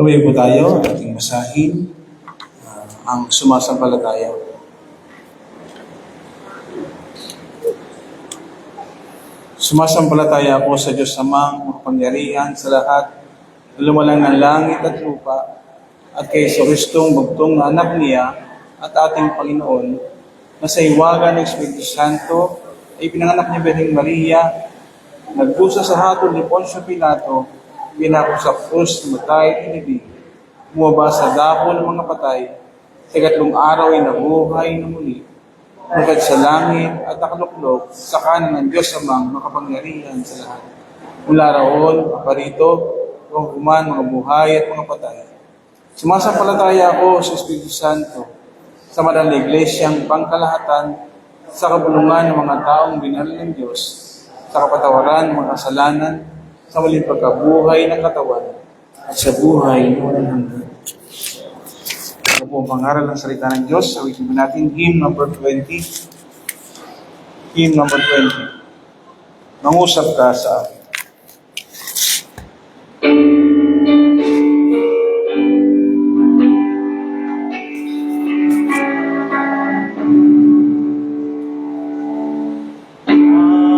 Tuloy po tayo, ating basahin ang sumasampalataya. Sumasampalataya ako sa Diyos Amang makapangyarihan sa lahat, lumalang ng langit at lupa, at kay Kristong bugtong na anak niya at ating Panginoon, na sa iwaga ng Espiritu Santo ay pinanganak niya Birheng Maria, nagdusa sa hatol ni Poncio Pilato, pinako sa krus, matay, inibig, bumaba sa dako ng mga patay, sa ikatlong araw ay nabuhay na muli, nagad sa langit at nakaluklok sa kanan ng Diyos Amang makapangyarihan sa lahat. Mula roon, aparito, kung human mga buhay at mga patay. Sumasampalataya ako sa Espiritu Santo, sa banal na Iglesyang pangkalahatan, sa kabulungan ng mga taong binal ng Diyos, sa kapatawaran ng mga kasalanan, sa muling pagkabuhay ng katawan, at sa buhay ng walang hanggan. Ito po ang pangaral ng salita ng Diyos. Sawitin natin hymn number 20. Hymn number 20. Mangusap ka sa akin.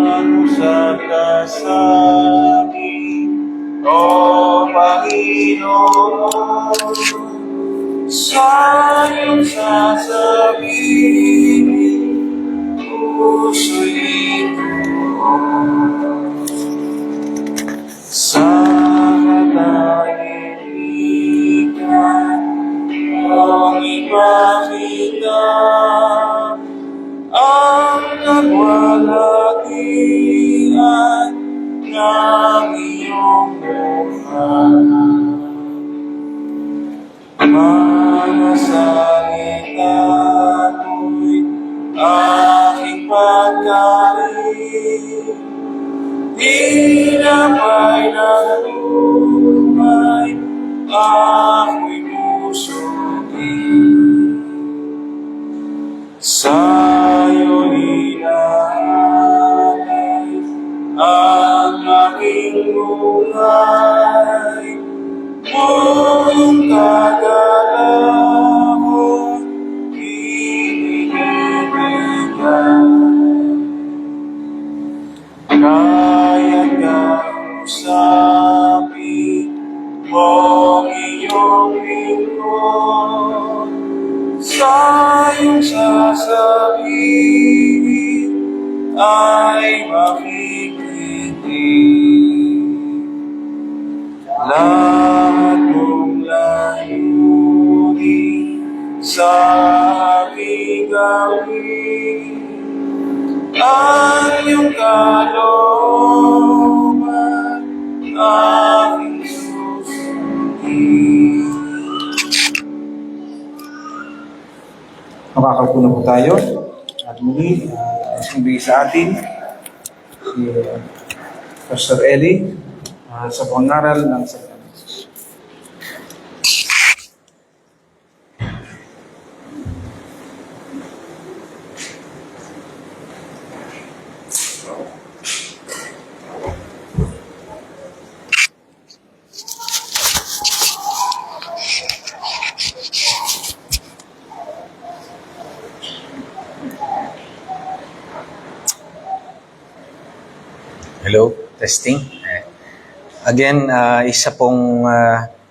Mangusap ka sa akin, O Panginoon, sa iyong sasabihin, puso'y ito. Sa katahimikan, ang ipakita, ang nagwalatian ng iyong mukha. Mga salita mo'y aking pagkain, tinapay ng lumay, ako'y busugin. Sa'yo inaalay ang aking buhay, buong kagalawan ibinibigay. Kaya kang usapin mong iyong lingkod sa iyong sasabihin ay makikinig. Lahat mong layunin sa aking gawin, ang iyong kalooban aking susundin. Makakaupo na po tayo. At muli, sumbi sa atin si Pastor Eli sa pangaral ng Salita ng Diyos. Hello, testing. Again, isa pong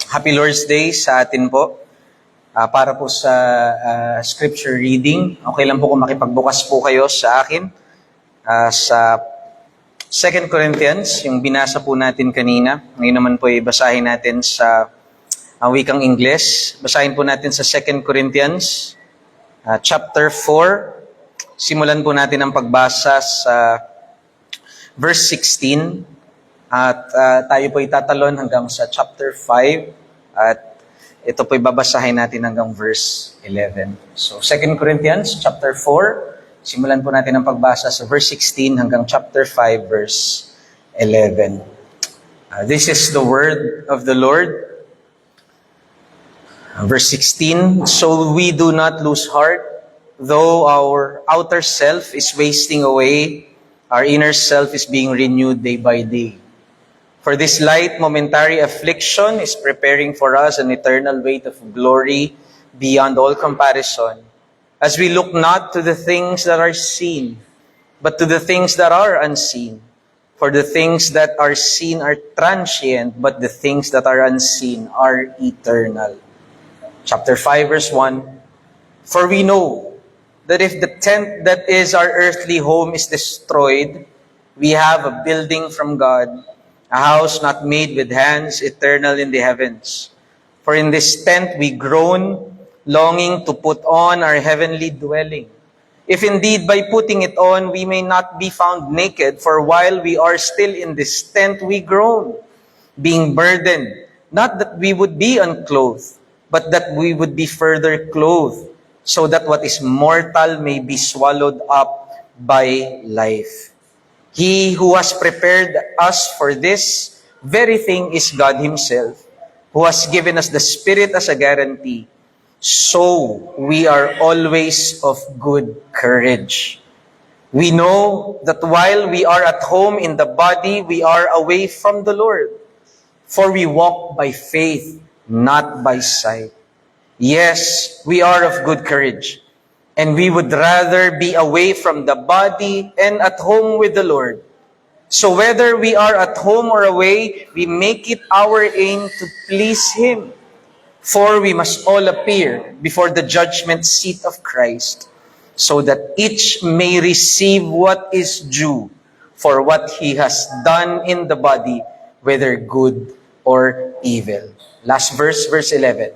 Happy Lord's Day sa atin po. Para po sa scripture reading, okay lang po kung makipagbukas po kayo sa akin. Sa 2 Corinthians, yung binasa po natin kanina. Ngayon naman po ibasahin natin sa wikang Ingles. Basahin po natin sa 2 Corinthians, chapter 4. Simulan po natin ang pagbasa sa verse 16. At tayo po itatalon hanggang sa chapter 5 at ito po babasahin natin hanggang verse 11. So 2 Corinthians chapter 4, simulan po natin ang pagbasa sa verse 16 hanggang chapter 5 verse 11. This is the word of the Lord. Verse 16, so we do not lose heart, though our outer self is wasting away, our inner self is being renewed day by day. For this light momentary affliction is preparing for us an eternal weight of glory beyond all comparison, as we look not to the things that are seen, but to the things that are unseen. For the things that are seen are transient, but the things that are unseen are eternal. Chapter 5, verse 1, for we know that if the tent that is our earthly home is destroyed, we have a building from God, a house not made with hands, eternal in the heavens. For in this tent we groan, longing to put on our heavenly dwelling. If indeed by putting it on we may not be found naked, for while we are still in this tent we groan, being burdened, not that we would be unclothed, but that we would be further clothed, so that what is mortal may be swallowed up by life. He who has prepared us for this very thing is God Himself, who has given us the Spirit as a guarantee. So we are always of good courage. We know that while we are at home in the body, we are away from the Lord. For we walk by faith, not by sight. Yes, we are of good courage. And we would rather be away from the body and at home with the Lord. So whether we are at home or away, we make it our aim to please Him. For we must all appear before the judgment seat of Christ, so that each may receive what is due for what he has done in the body, whether good or evil. Last verse, verse 11.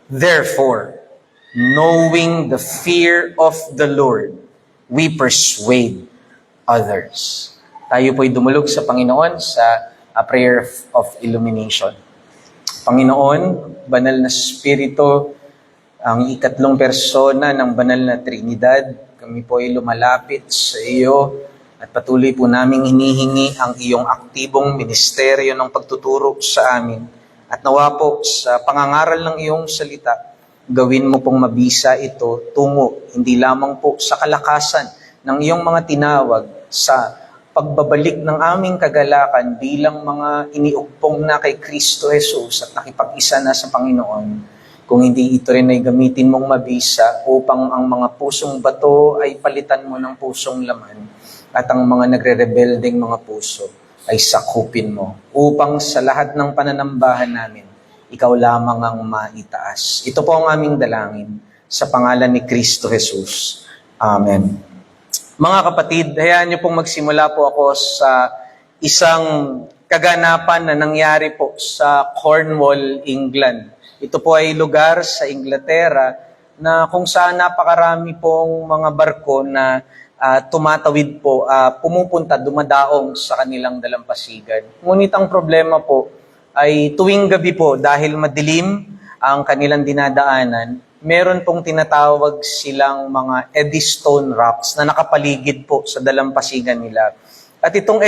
Therefore, knowing the fear of the Lord, we persuade others. Tayo po'y dumulog sa Panginoon sa prayer of illumination. Panginoon, banal na Espiritu, ang ikatlong persona ng banal na Trinidad, kami po'y lumalapit sa iyo at patuloy po naming hinihingi ang iyong aktibong ministeryo ng pagtuturo sa amin. At nawa po sa pangangaral ng iyong salita, gawin mo pong mabisa ito tungo, hindi lamang po sa kalakasan ng iyong mga tinawag sa pagbabalik ng aming kagalakan bilang mga iniugpong na kay Kristo Jesus at nakipag-isa na sa Panginoon, kung hindi ito rin ay gamitin mong mabisa upang ang mga pusong bato ay palitan mo ng pusong laman at ang mga nagre-rebelding mga puso ay sakupin mo upang sa lahat ng pananambahan namin, ikaw lamang ang maitaas. Ito po ang aming dalangin sa pangalan ni Kristo Jesus. Amen. Mga kapatid, hayaan niyo pong magsimula po ako sa isang kaganapan na nangyari po sa Cornwall, England. Ito po ay lugar sa Inglaterra na kung saan napakarami pong mga barko na tumatawid po, pumupunta, dumadaong sa kanilang dalampasigan. Ngunit ang problema po ay tuwing gabi po, dahil madilim ang kanilang dinadaanan, meron pong tinatawag silang mga Eddystone Rocks na nakapaligid po sa dalampasigan nila. At itong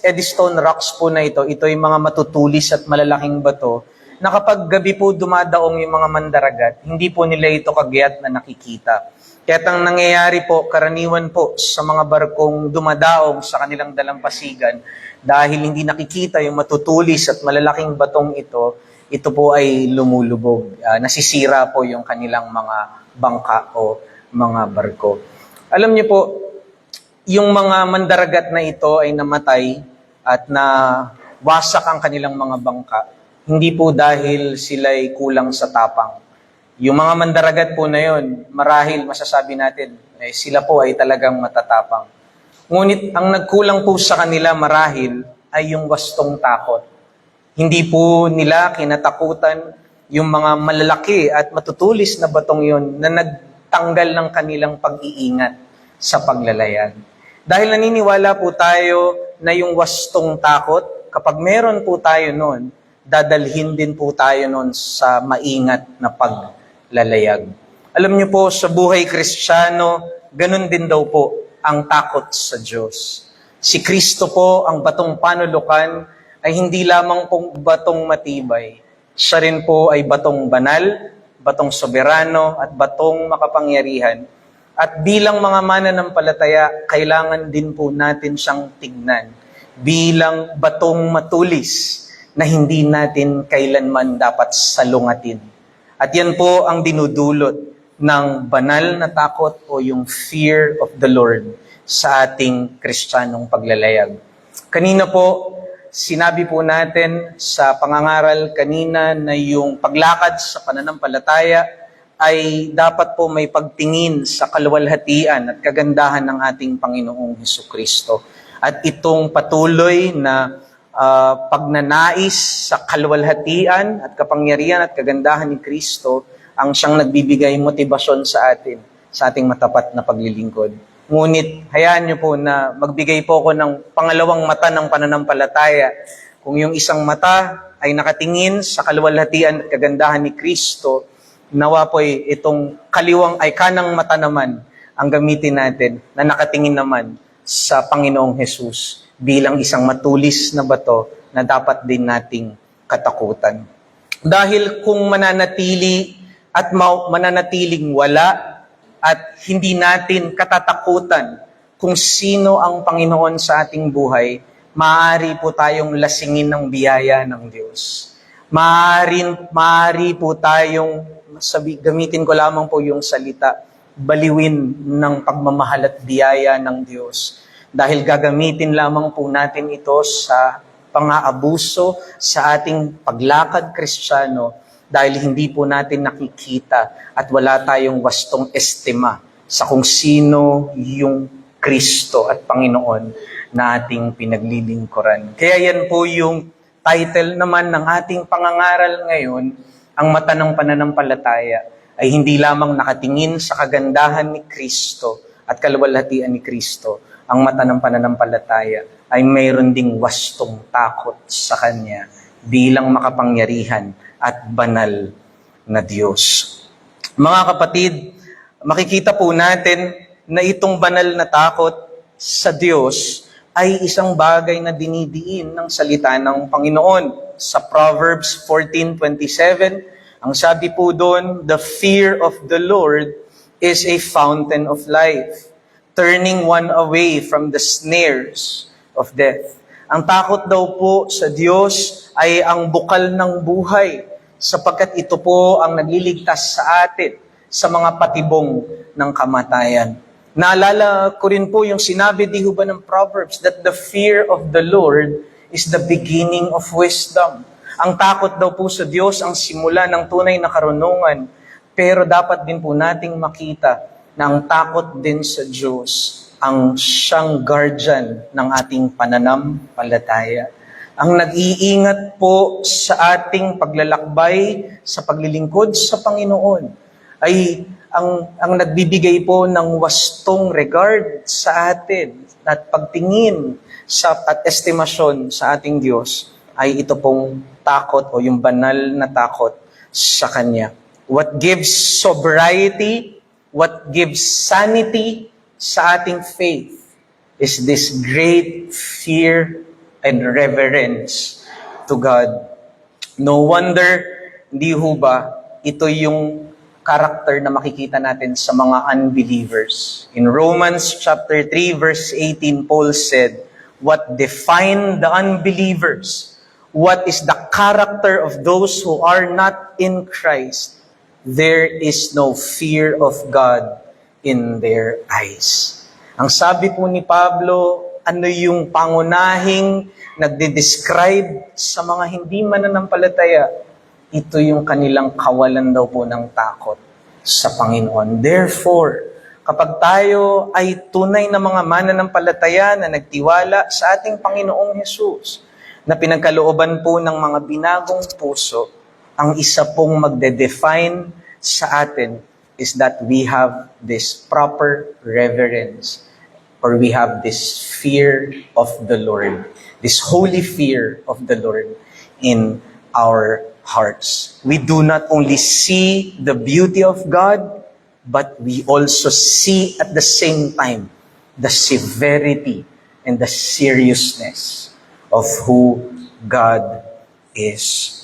Eddystone Rocks po na ito ay mga matutulis at malalaking bato na kapag gabi po dumadaong yung mga mandaragat, hindi po nila ito kagyat na nakikita. Kaya ang nangyayari po, karaniwan po sa mga barkong dumadaong sa kanilang dalampasigan, dahil hindi nakikita yung matutulis at malalaking batong ito po ay lumulubog. Nasisira po yung kanilang mga bangka o mga barko. Alam niyo po, yung mga mandaragat na ito ay namatay at nawasak ang kanilang mga bangka. Hindi po dahil sila'y kulang sa tapang. Yung mga mandaragat po na yun, marahil masasabi natin, sila po ay talagang matatapang. Ngunit ang nagkulang po sa kanila marahil ay yung wastong takot. Hindi po nila kinatakutan yung mga malalaki at matutulis na batong yun na nagtanggal ng kanilang pag-iingat sa paglalayag. Dahil naniniwala po tayo na yung wastong takot, kapag meron po tayo nun, dadalhin din po tayo nun sa maingat na paglalayag. Alam niyo po, sa buhay Kristiyano, ganun din daw po ang takot sa Diyos. Si Kristo po, ang batong panulukan, ay hindi lamang pong batong matibay. Siya rin po ay batong banal, batong soberano, at batong makapangyarihan. At bilang mga mananampalataya, kailangan din po natin siyang tignan bilang batong matulis na hindi natin kailanman dapat salungatin. At yan po ang dinudulot ng banal na takot o yung fear of the Lord sa ating Kristiyanong paglalayag. Kanina po, sinabi po natin sa pangangaral kanina na yung paglakad sa pananampalataya ay dapat po may pagtingin sa kaluwalhatian at kagandahan ng ating Panginoong Hesukristo. At itong patuloy na pagnanais sa kaluwalhatian at kapangyarihan at kagandahan ni Kristo ang siyang nagbibigay motibasyon sa atin, sa ating matapat na paglilingkod. Ngunit, hayaan niyo po na magbigay po ako ng pangalawang mata ng pananampalataya. Kung yung isang mata ay nakatingin sa kaluwalhatian at kagandahan ni Kristo, nawa po itong kanang mata naman ang gamitin natin na nakatingin naman sa Panginoong Hesus bilang isang matulis na bato na dapat din nating katakutan. Dahil kung mananatili at mananatiling wala at hindi natin katatakutan kung sino ang Panginoon sa ating buhay, maaari po tayong lasingin ng biyaya ng Diyos. Maaari po tayong, gamitin ko lamang po yung salita, baliwin ng pagmamahal at biyaya ng Diyos. Dahil gagamitin lamang po natin ito sa pang-aabuso sa ating paglakad Kristiyano dahil hindi po natin nakikita at wala tayong wastong estima sa kung sino yung Kristo at Panginoon na ating pinaglilingkuran. Kaya yan po yung title naman ng ating pangangaral ngayon, ang mata ng pananampalataya ay hindi lamang nakatingin sa kagandahan ni Kristo at kaluwalhatian ni Kristo. Ang mata ng pananampalataya ay mayroon ding wastong takot sa Kanya bilang makapangyarihan at banal na Diyos. Mga kapatid, makikita po natin na itong banal na takot sa Diyos ay isang bagay na dinidiin ng salita ng Panginoon. Sa Proverbs 14:27, ang sabi po doon, the fear of the Lord is a fountain of life, turning one away from the snares of death. Ang takot daw po sa Diyos ay ang bukal ng buhay, sapagkat ito po ang nagliligtas sa atin sa mga patibong ng kamatayan. Naalala ko rin po yung sinabi di ba ng Proverbs that the fear of the Lord is the beginning of wisdom. Ang takot daw po sa Diyos ang simula ng tunay na karunungan. Pero dapat din po nating makita na ang takot din sa Diyos ang siyang guardian ng ating pananampalataya. Ang nag-iingat po sa ating paglalakbay sa paglilingkod sa Panginoon ay ang nagbibigay po ng wastong regard sa atin at pagtingin at estimasyon sa ating Diyos ay ito pong takot o yung banal na takot sa Kanya. What gives sobriety, what gives sanity sa ating faith is this great fear and reverence to God. No wonder, hindi ho ba, ito yung character na makikita natin sa mga unbelievers. In Romans chapter 3 verse 18, Paul said, what define the unbelievers? What is the character of those who are not in Christ? There is no fear of God in their eyes. Ang sabi po ni Pablo, ano yung pangunahing nagde-describe sa mga hindi mananampalataya? Ito yung kanilang kawalan daw po ng takot sa Panginoon. Therefore, kapag tayo ay tunay na mga mananampalataya na nagtiwala sa ating Panginoong Hesus, na pinagkalooban po ng mga binagong puso, ang isa pong magde-define sa atin is that we have this proper reverence or we have this fear of the Lord, this holy fear of the Lord in our hearts. We do not only see the beauty of God, but we also see at the same time the severity and the seriousness of who God is.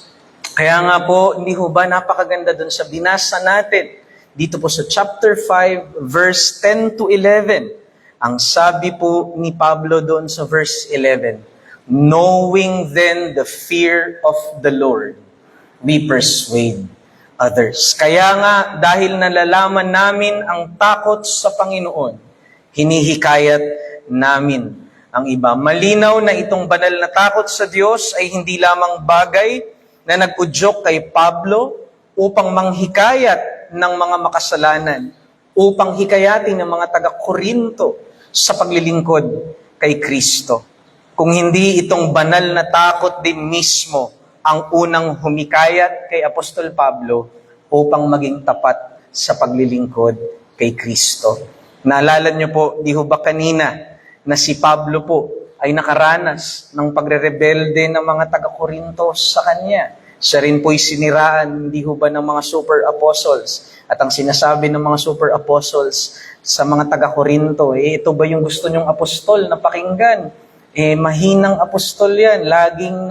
Kaya nga po, hindi ho ba napakaganda dun sa binasa natin dito po sa chapter 5, verse 10 to 11. Ang sabi po ni Pablo doon sa verse 11, knowing then the fear of the Lord, we persuade others. Kaya nga, dahil nalalaman namin ang takot sa Panginoon, hinihikayat namin ang iba. Malinaw na itong banal na takot sa Diyos ay hindi lamang bagay na nag-udyok kay Pablo upang manghikayat ng mga makasalanan, upang hikayatin ng mga taga-Korinto sa paglilingkod kay Kristo. Kung hindi itong banal na takot din mismo ang unang humikayat kay Apostol Pablo upang maging tapat sa paglilingkod kay Kristo. Naalala niyo po, di ho ba kanina na si Pablo po ay nakaranas ng pagre-rebelde ng mga taga-Korinto sa kanya. Siya rin po'y siniraan, hindi ho ba, ng mga super apostles. At ang sinasabi ng mga super apostles sa mga taga-Korinto, ito ba yung gusto nyong apostol na pakinggan? Mahinang apostol yan, laging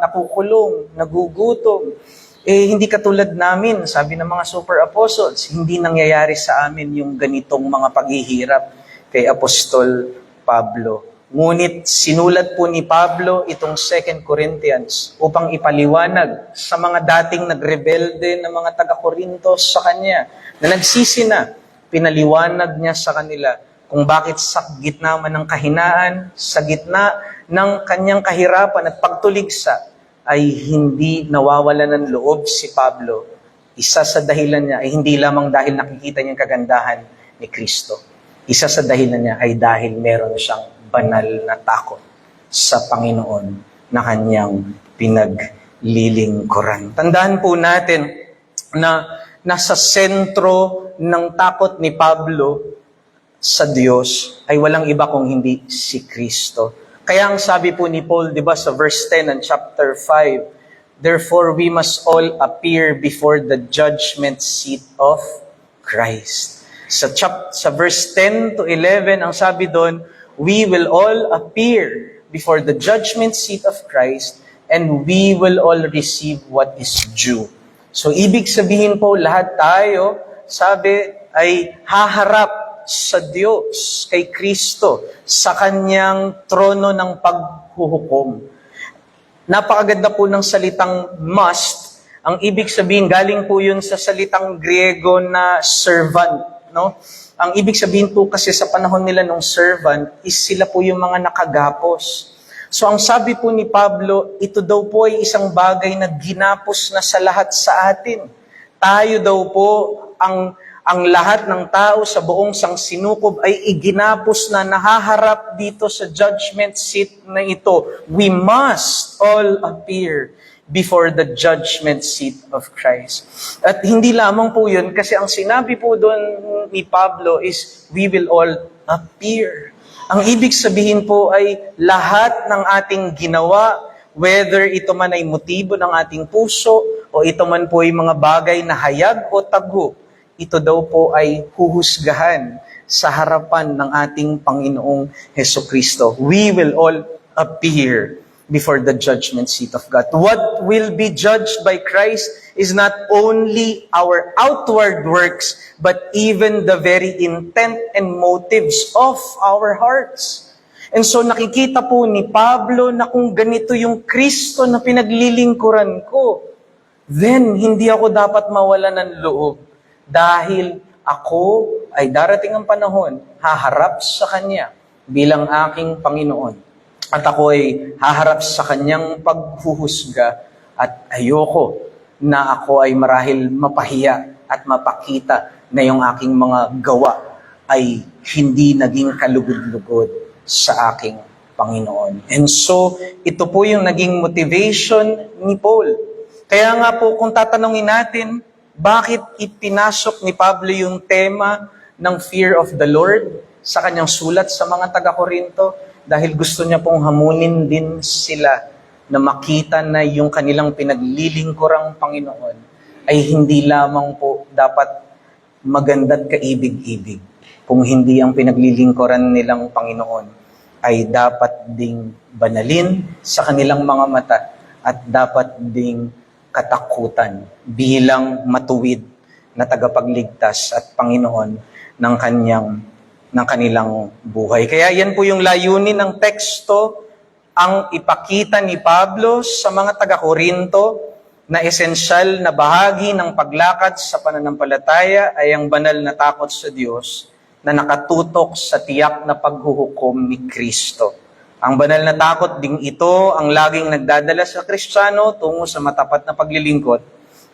nakukulong, nagugutom. Hindi katulad namin, sabi ng mga super apostles, hindi nangyayari sa amin yung ganitong mga paghihirap kay Apostol Pablo. Ngunit sinulat po ni Pablo itong 2 Corinthians upang ipaliwanag sa mga dating nagrebelde na mga taga-Korinto sa kanya, na nagsisi na, pinaliwanag niya sa kanila kung bakit sa gitna man ng kahinaan, sa gitna ng kanyang kahirapan at pagtuligsa, ay hindi nawawalan ng loob si Pablo. Isa sa dahilan niya ay hindi lamang dahil nakikita niyang kagandahan ni Kristo. Isa sa dahilan niya ay dahil meron siyang banal na takot sa Panginoon na kanyang pinaglilingkuran. Tandaan po natin na nasa sentro ng takot ni Pablo sa Diyos ay walang iba kung hindi si Kristo. Kaya ang sabi po ni Paul, di ba, sa verse 10 ng chapter 5, therefore we must all appear before the judgment seat of Christ. Sa verse 10 to 11, ang sabi doon, we will all appear before the judgment seat of Christ and we will all receive what is due. So, ibig sabihin po, lahat tayo, sabi, ay haharap sa Diyos, kay Kristo, sa kanyang trono ng paghuhukom. Napakaganda po ng salitang must. Ang ibig sabihin, galing po yun sa salitang Griego na servant, no? Ang ibig sabihin po kasi sa panahon nila ng servant is sila po yung mga nakagapos. So ang sabi po ni Pablo, ito daw po ay isang bagay na ginapos na sa lahat sa atin. Tayo daw po, ang lahat ng tao sa buong sangsinukob ay iginapos na nahaharap dito sa judgment seat na ito. We must all appear before the judgment seat of Christ. At hindi lamang po yun, kasi ang sinabi po doon ni Pablo is, we will all appear. Ang ibig sabihin po ay lahat ng ating ginawa, whether ito man ay motibo ng ating puso, o ito man po ay mga bagay na hayag o tago, ito daw po ay huhusgahan sa harapan ng ating Panginoong Hesukristo. We will all appear before the judgment seat of God. What will be judged by Christ is not only our outward works, but even the very intent and motives of our hearts. And so nakikita po ni Pablo na kung ganito yung Kristo na pinaglilingkuran ko, then hindi ako dapat mawala ng loob dahil ako ay darating ang panahon, haharap sa Kanya bilang aking Panginoon. At ako ay haharap sa Kanyang paghuhusga at ayoko na ako ay marahil mapahiya at mapakita na yung aking mga gawa ay hindi naging kalugod-lugod sa aking Panginoon. And so, ito po yung naging motivation ni Paul. Kaya nga po, kung tatanungin natin, bakit ipinasok ni Pablo yung tema ng fear of the Lord sa kanyang sulat sa mga taga-Korinto? Dahil gusto niya pong hamunin din sila na makita na yung kanilang pinaglilingkurang Panginoon ay hindi lamang po dapat maganda't kaibig-ibig. Kung hindi ang pinaglilingkuran nilang Panginoon ay dapat ding banalin sa kanilang mga mata at dapat ding katakutan bilang matuwid na tagapagligtas at Panginoon ng kanilang buhay. Kaya yan po yung layunin ng teksto, ang ipakita ni Pablo sa mga taga-Korinto na esensyal na bahagi ng paglakad sa pananampalataya ay ang banal na takot sa Diyos na nakatutok sa tiyak na paghuhukom ni Kristo. Ang banal na takot ding ito ang laging nagdadala sa Kristiyano tungo sa matapat na paglilingkod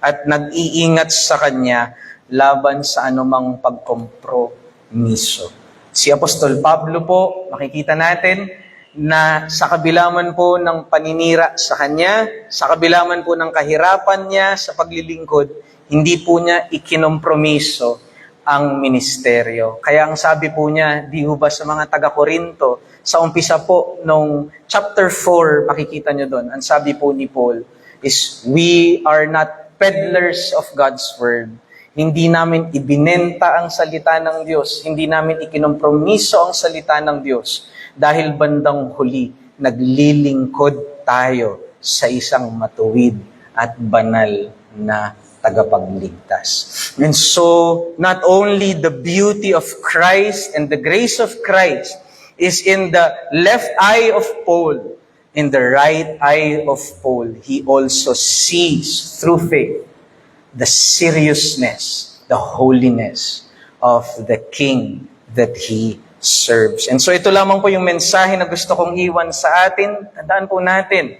at nag-iingat sa Kanya laban sa anumang pagkompromiso. Si Apostol Pablo po, makikita natin na sa kabila man po ng paninira sa Kanya, sa kabila man po ng kahirapan niya sa paglilingkod, hindi po niya ikinompromiso ang ministeryo. Kaya ang sabi po niya, di ba sa mga taga-Korinto, sa umpisa po nung chapter 4, makikita niyo doon, ang sabi po ni Paul is, we are not peddlers of God's Word. Hindi namin ibinenta ang salita ng Diyos. Hindi namin ikinompromiso ang salita ng Diyos. Dahil bandang huli, naglilingkod tayo sa isang matuwid at banal na tagapagligtas. And so, not only the beauty of Christ and the grace of Christ is in the left eye of Paul, in the right eye of Paul, he also sees through faith the seriousness, the holiness of the King that he serves. And so ito lamang po yung mensahe na gusto kong iwan sa atin. Tandaan po natin,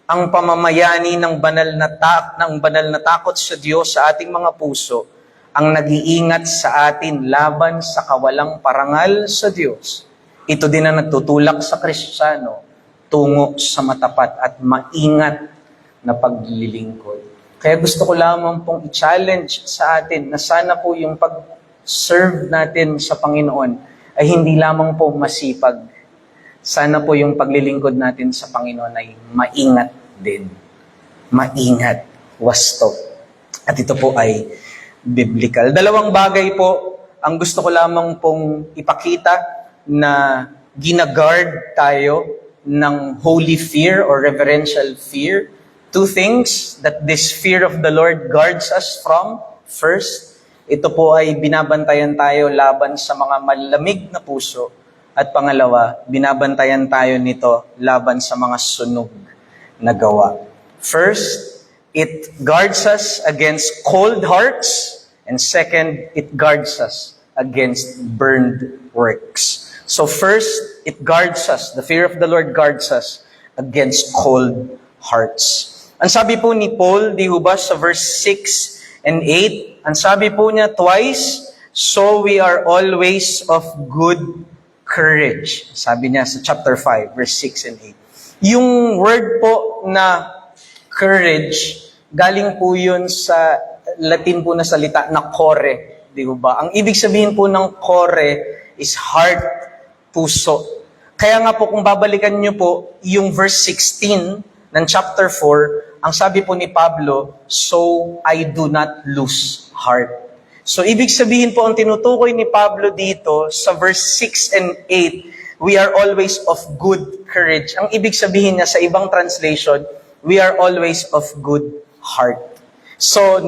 ang pamamayani ng banal na takot sa Diyos sa ating mga puso, ang nag-iingat sa atin laban sa kawalang parangal sa Diyos. Ito din ang nagtutulak sa Kristiyano tungo sa matapat at maingat na paglilingkod. Kaya gusto ko lamang pong i-challenge sa atin na sana po yung pag-serve natin sa Panginoon ay hindi lamang po masipag. Sana po yung paglilingkod natin sa Panginoon ay maingat din. Maingat, wasto. At ito po ay biblical. Dalawang bagay po ang gusto ko lamang pong ipakita na ginaguard tayo ng holy fear or reverential fear. Two things that this fear of the Lord guards us from. First, ito po ay binabantayan tayo laban sa mga malamig na puso. At pangalawa, binabantayan tayo nito laban sa mga sunog na gawa. First, it guards us against cold hearts. And second, it guards us against burned works. So first, it guards us. The fear of the Lord guards us against cold hearts. Ang sabi po ni Paul, di ba, sa verse 6 and 8, ang sabi po niya twice, so we are always of good courage. Sabi niya sa chapter 5, verse 6 and 8. Yung word po na courage, galing po yun sa Latin po na salita na core. Di ba? Ang ibig sabihin po ng core is heart, puso. Kaya nga po kung babalikan niyo po yung verse 16 ng chapter 4, ang sabi po ni Pablo, so I do not lose heart. So ibig sabihin po ang tinutukoy ni Pablo dito sa verse 6 and 8, we are always of good courage. Ang ibig sabihin niya sa ibang translation, we are always of good heart. So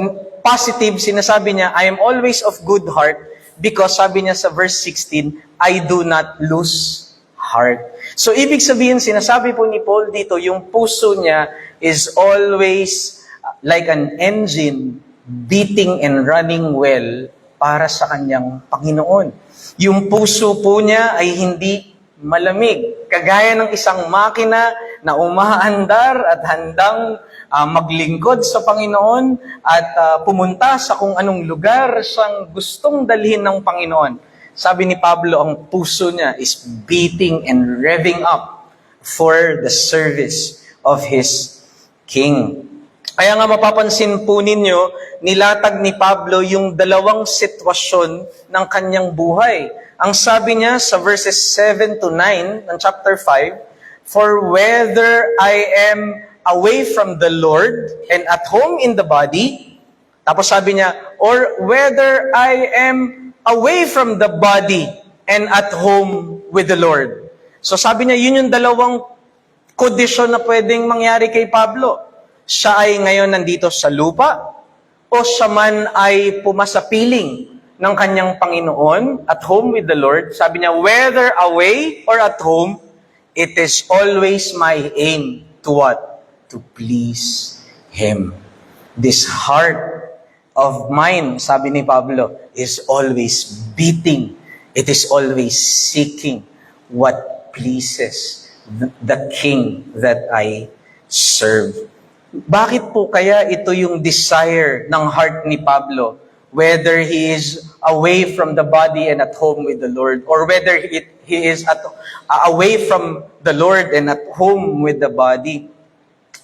positive, sinasabi niya, I am always of good heart because sabi niya sa verse 16, I do not lose heart. So ibig sabihin, sinasabi po ni Paul dito, yung puso niya is always like an engine beating and running well para sa kanyang Panginoon. Yung puso po niya ay hindi malamig. Kagaya ng isang makina na umaandar at handang maglingkod sa Panginoon at pumunta sa kung anong lugar siyang gustong dalhin ng Panginoon. Sabi ni Pablo, ang puso niya is beating and revving up for the service of His King. Kaya nga mapapansin po ninyo, nilatag ni Pablo yung dalawang sitwasyon ng kanyang buhay. Ang sabi niya sa verses 7 to 9 ng chapter 5, for whether I am away from the Lord and at home in the body, tapos sabi niya, or whether I am away from the body and at home with the Lord. So sabi niya, yun yung dalawang kondisyon na pwedeng mangyari kay Pablo. Siya ay ngayon nandito sa lupa o siya man ay pumasapiling ng kanyang Panginoon at home with the Lord. Sabi niya, whether away or at home, it is always my aim to what? To please Him. This heart of mine, sabi ni Pablo, is always beating. It is always seeking what pleases the King that I serve. Bakit po kaya ito yung desire ng heart ni Pablo? Whether he is away from the body and at home with the Lord, or whether he is away from the Lord and at home with the body.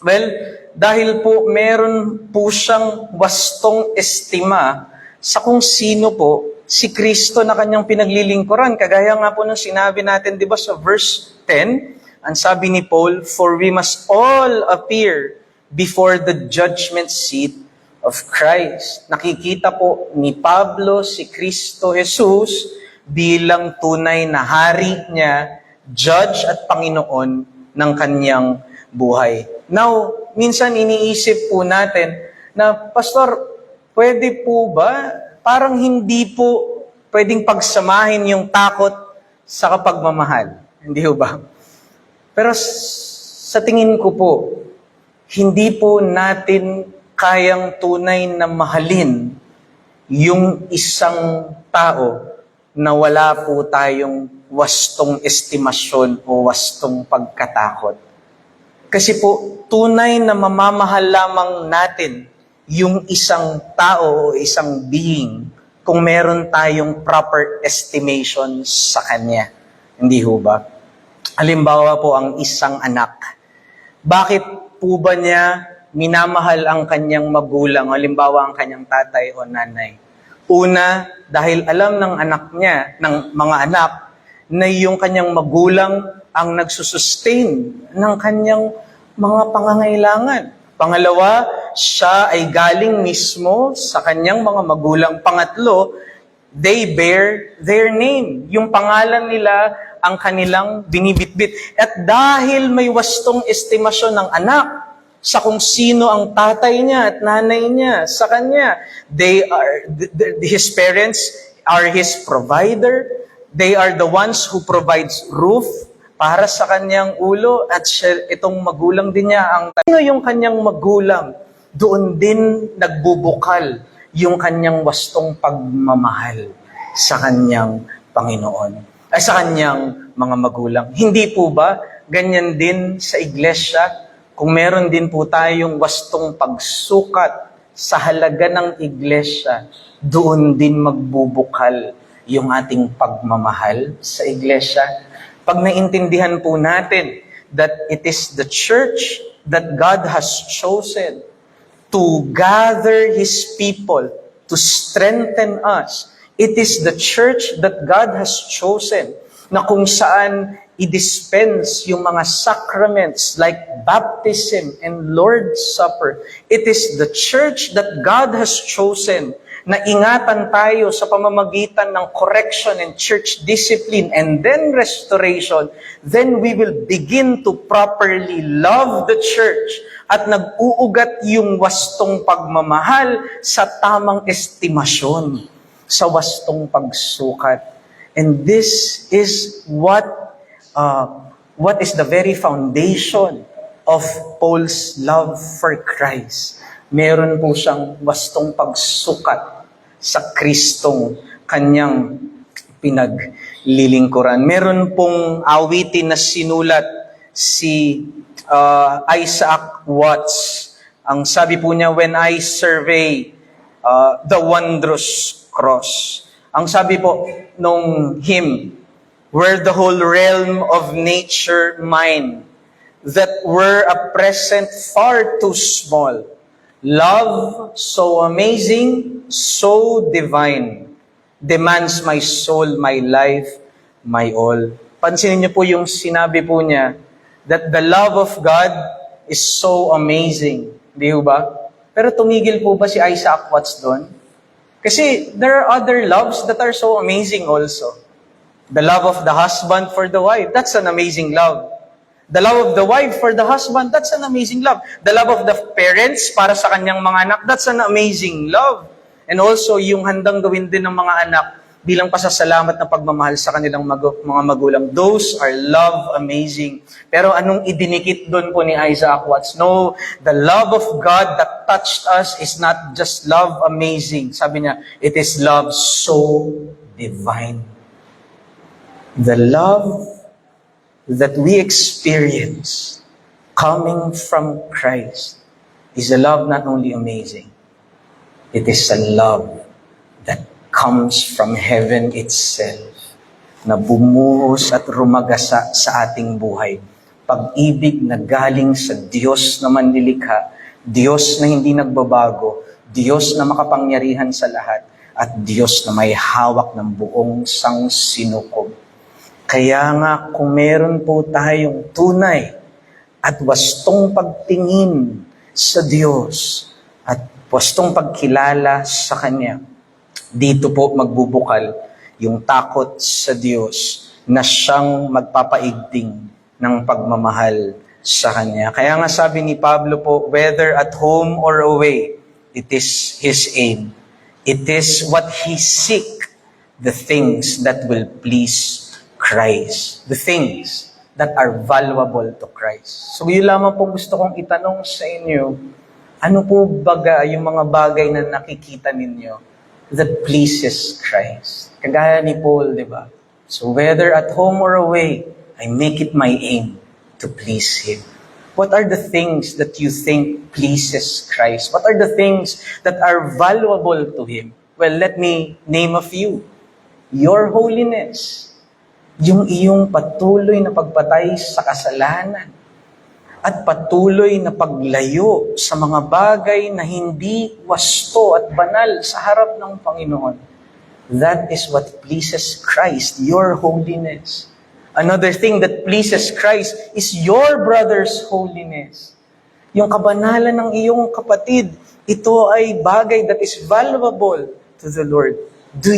Well, dahil po meron po siyang wastong estima sa kung sino po si Kristo na kanyang pinaglilingkuran. Kagaya nga po nung sinabi natin, di ba, sa verse 10, ang sabi ni Paul, for we must all appear before the judgment seat of Christ. Nakikita po ni Pablo si Kristo Jesus bilang tunay na hari niya, judge at Panginoon ng kanyang buhay. Now, minsan iniisip po natin na, Pastor, pwede po ba? Parang hindi po pwedeng pagsamahin yung takot sa kapagmamahal. Hindi ho ba? Pero sa tingin ko po, hindi po natin kayang tunay na mahalin yung isang tao na wala po tayong wastong estimasyon o wastong pagkatakot. Kasi po, tunay na mamamahal lamang natin yung isang tao o isang being kung meron tayong proper estimation sa kanya. Hindi ho ba? Halimbawa po ang isang anak. Bakit po ba niya minamahal ang kanyang magulang, halimbawa ang kanyang tatay o nanay? Una, dahil alam ng anak niya, ng mga anak, na yung kanyang magulang ang nagsusustain ng kanyang mga pangangailangan. Pangalawa, siya ay galing mismo sa kanyang mga magulang. Pangatlo, they bear their name. Yung pangalan nila ang kanilang binibitbit. At dahil may wastong estimasyon ng anak sa kung sino ang tatay niya at nanay niya sa kanya, his parents are his provider. They are the ones who provides roof para sa kanyang ulo at itong magulang din niya. Sino yung kanyang magulang? Doon din nagbubukal yung kanyang wastong pagmamahal sa kanyang Panginoon, ay sa kanyang mga magulang. Hindi po ba ganyan din sa iglesia. Kung meron din po tayong wastong pagsukat sa halaga ng iglesia, doon din magbubukal yung ating pagmamahal sa iglesia. Pag naintindihan po natin that it is the church that God has chosen to gather His people, to strengthen us. It is the church that God has chosen na kung saan i-dispense yung mga sacraments like baptism and Lord's Supper. It is the church that God has chosen na ingatan tayo sa pamamagitan ng correction and church discipline and then restoration. Then we will begin to properly love the church at nag-uugat yung wastong pagmamahal sa tamang estimasyon, sa wastong pagsukat. And this is what is the very foundation of Paul's love for Christ. Meron po siyang wastong pagsukat sa Kristong kanyang pinaglilingkuran. Meron pong awitin na sinulat si Isaac Watts. Ang sabi po niya, when I survey the wondrous cross. Ang sabi po nung hymn, were the whole realm of nature mine, that were a present far too small. Love so amazing, so divine, demands my soul, my life, my all. Pansinin niyo po yung sinabi po niya, that the love of God is so amazing. Di ba? Pero tumigil po ba si Isaac Watts doon? Kasi there are other loves that are so amazing also. The love of the husband for the wife, that's an amazing love. The love of the wife for the husband, that's an amazing love. The love of the parents para sa kanyang mga anak, that's an amazing love. And also, yung handang gawin din ng mga anak bilang pasasalamat na pagmamahal sa kanilang mga magulang. Those are love amazing. Pero anong idinikit doon po ni Isaac Watts? No, the love of God that touched us is not just love amazing. Sabi niya, it is love so divine. The love that we experience coming from Christ is a love not only amazing, it is a love that comes from heaven itself, na bumuhos at rumagasa sa ating buhay. Pag-ibig na galing sa Diyos na manlilikha, Diyos na hindi nagbabago, Diyos na makapangyarihan sa lahat, at Diyos na may hawak ng buong sangsinukob. Kaya nga, kung meron po tayong tunay at wastong pagtingin sa Diyos at wastong pagkilala sa Kanya, dito po magbubukal yung takot sa Diyos na siyang magpapaigting ng pagmamahal sa Kanya. Kaya nga sabi ni Pablo po, whether at home or away, it is His aim. It is what He seek, the things that will please Christ. The things that are valuable to Christ. So yun lamang po gusto kong itanong sa inyo, ano po baga yung mga bagay na nakikita ninyo that pleases Christ? Kagaya ni Paul, di ba? So whether at home or away, I make it my aim to please Him. What are the things that you think pleases Christ? What are the things that are valuable to Him? Well, let me name a few. Your holiness. Yung iyong patuloy na pagpatay sa kasalanan at patuloy na paglayo sa mga bagay na hindi wasto at banal sa harap ng Panginoon. That is what pleases Christ, your holiness. Another thing that pleases Christ is your brother's holiness. Yung kabanalan ng iyong kapatid, ito ay bagay that is valuable to the Lord. Do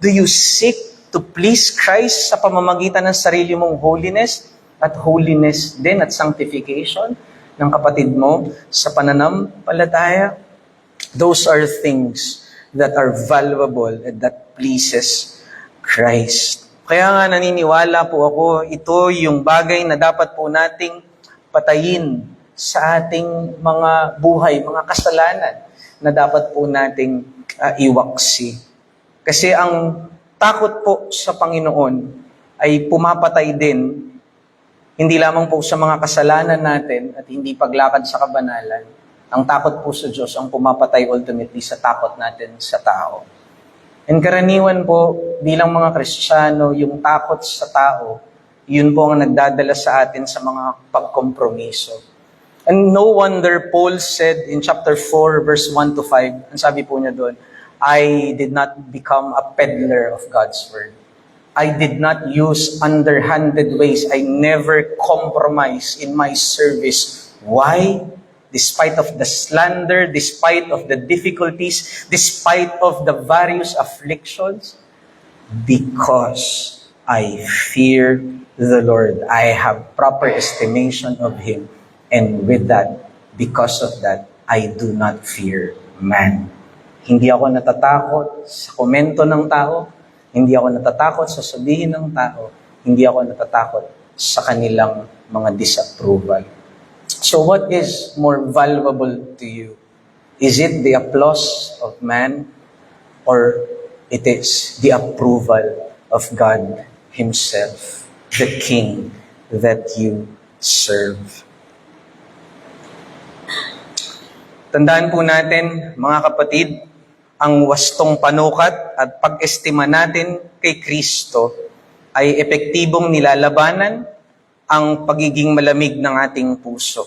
you seek to please Christ sa pamamagitan ng sarili mong holiness at holiness din at sanctification ng kapatid mo sa pananampalataya? Those are things that are valuable and that pleases Christ. Kaya nga naniniwala po ako, ito yung bagay na dapat po nating patayin sa ating mga buhay, mga kasalanan na dapat po nating iwaksi. Kasi ang takot po sa Panginoon ay pumapatay din Hindi lamang po sa mga kasalanan natin at hindi paglakad sa kabanalan. Ang takot po sa Diyos ang pumapatay ultimately sa takot natin sa tao. And karaniwan po, bilang mga Kristiyano, yung takot sa tao, yun po ang nagdadala sa atin sa mga pagkompromiso. And no wonder Paul said in chapter 4, verse 1 to 5, ang sabi po niya doon, I did not become a peddler of God's word. I did not use underhanded ways. I never compromise in my service. Why? Despite of the slander, despite of the difficulties, despite of the various afflictions, because I fear the Lord. I have proper estimation of Him. And with that, because of that, I do not fear man. Hindi ako natatakot sa komento ng tao. Hindi ako natatakot sa sabihin ng tao. Hindi ako natatakot sa kanilang mga disapproval. So what is more valuable to you? Is it the applause of man or it is the approval of God Himself, the King that you serve? Tandaan po natin, mga kapatid, ang wastong panukat at pag-estima natin kay Kristo ay epektibong nilalabanan ang pagiging malamig ng ating puso.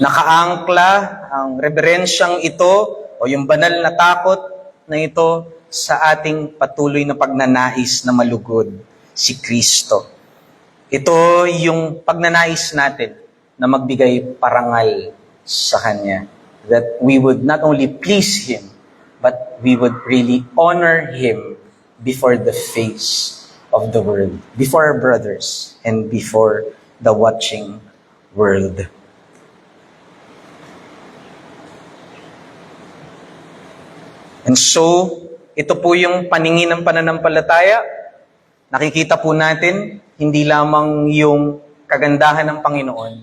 Nakaangkla ang reverensyang ito o yung banal na takot na ito sa ating patuloy na pagnanais na malugod si Kristo. Ito yung pagnanais natin na magbigay parangal sa Kanya. That we would not only please Him, but we would really honor Him before the face of the world, before our brothers, and before the watching world. And so, ito po yung paningin ng pananampalataya. Nakikita po natin, hindi lamang yung kagandahan ng Panginoon,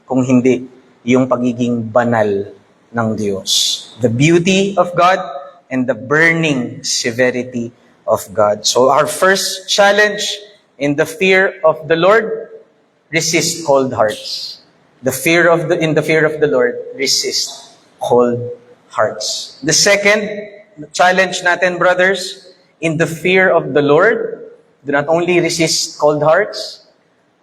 kung hindi yung pagiging banal ng Diyos. The beauty of God and the burning severity of God. So our first challenge in the fear of the Lord, resist cold hearts. In the fear of the Lord, resist cold hearts. The second challenge natin, brothers, in the fear of the Lord, do not only resist cold hearts,